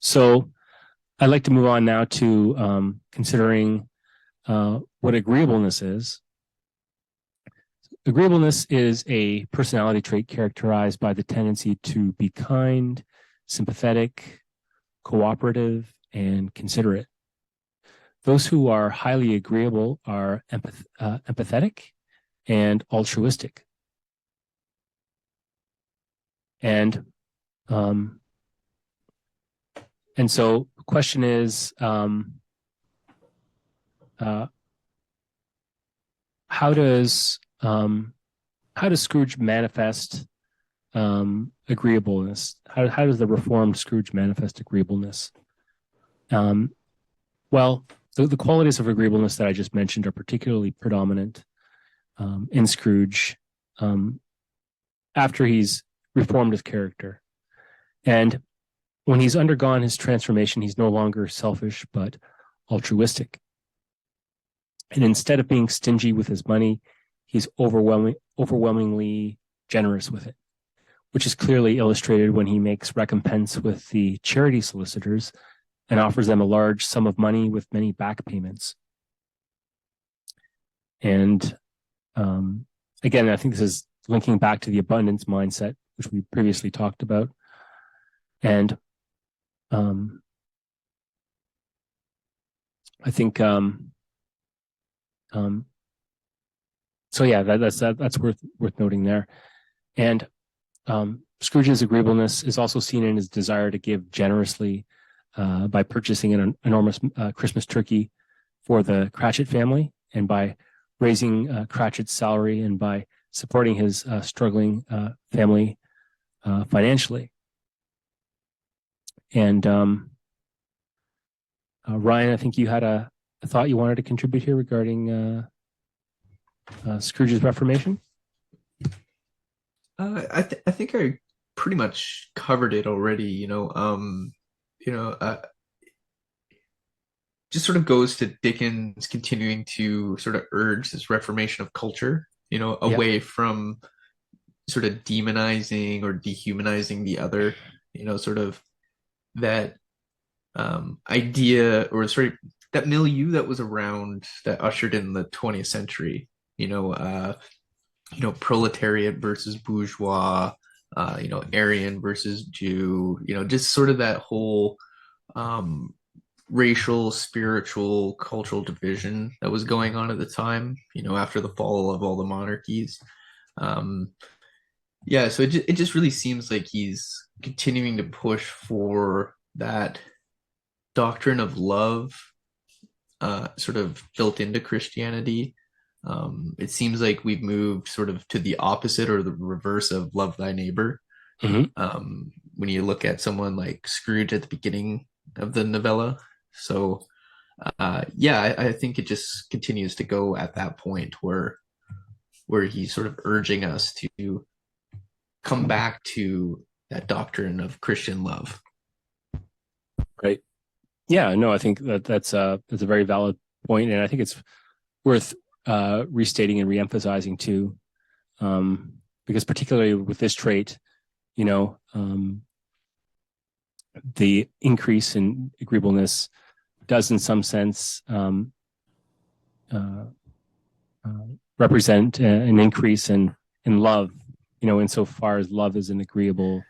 So I'd like to move on now to considering what agreeableness is. Agreeableness is a personality trait characterized by the tendency to be kind, sympathetic, cooperative, and considerate. Those who are highly agreeable are empathetic and altruistic. And um, and so the question is, how does Scrooge manifest agreeableness? How does the reformed Scrooge manifest agreeableness? Um, well, the qualities of agreeableness that I just mentioned are particularly predominant in Scrooge after he's reformed his character. And when he's undergone his transformation, he's no longer selfish, but altruistic. And instead of being stingy with his money, he's overwhelmingly generous with it, which is clearly illustrated when he makes recompense with the charity solicitors and offers them a large sum of money with many back payments. And again, I think this is linking back to the abundance mindset, which we previously talked about. And I think so. Yeah, that's worth noting there. And Scrooge's agreeableness is also seen in his desire to give generously by purchasing an enormous Christmas turkey for the Cratchit family, and by raising Cratchit's salary, and by supporting his struggling family financially. And Ryan, I think you had a thought you wanted to contribute here regarding Scrooge's reformation. I think I pretty much covered it already. Just sort of goes to Dickens continuing to sort of urge this reformation of culture, Yeah. away from sort of demonizing or dehumanizing the other, sort of that idea, or sort of that milieu that was around, that ushered in the 20th century, proletariat versus bourgeois, Aryan versus Jew, just sort of that whole racial, spiritual, cultural division that was going on at the time, after the fall of all the monarchies. Yeah, so it just really seems like he's continuing to push for that doctrine of love, sort of built into Christianity. It seems like we've moved sort of to the opposite or the reverse of love thy neighbor. Mm-hmm. When you look at someone like Scrooge at the beginning of the novella. So, yeah, I think it just continues to go at that point where he's sort of urging us to come back to that doctrine of Christian love. Right. Yeah. No, I think that's a very valid point, and I think it's worth restating and reemphasizing too, because particularly with this trait, the increase in agreeableness does, in some sense, uh, represent an increase in love. Insofar as love is an agreeable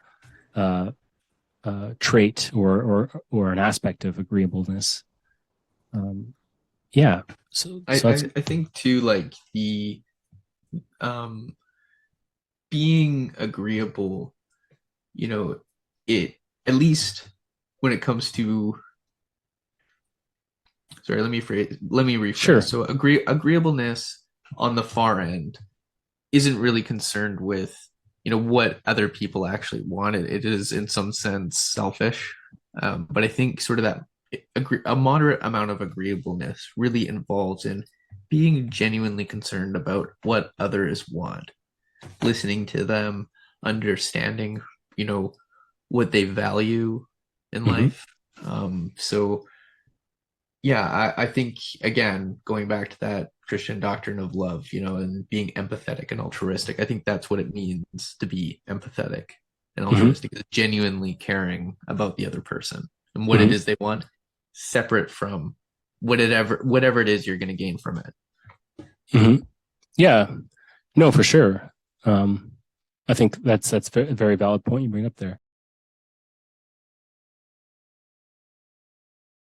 trait or an aspect of agreeableness. Yeah. So I think too, like the um being agreeable, it, at least when it comes to, sorry, let me rephrase. sure. So agreeableness on the far end isn't really concerned with, what other people actually want. It is in some sense selfish. But I think sort of that a moderate amount of agreeableness really involves in being genuinely concerned about what others want, listening to them, understanding, what they value in Mm-hmm. life. So yeah, I think, again, going back to that Christian doctrine of love, and being empathetic and altruistic, I think that's what it means to be empathetic and Mm-hmm. altruistic, is genuinely caring about the other person, and what it is they want, separate from whatever it is you're going to gain from it. Mm-hmm. Yeah, no, for sure. I think that's a very valid point you bring up there.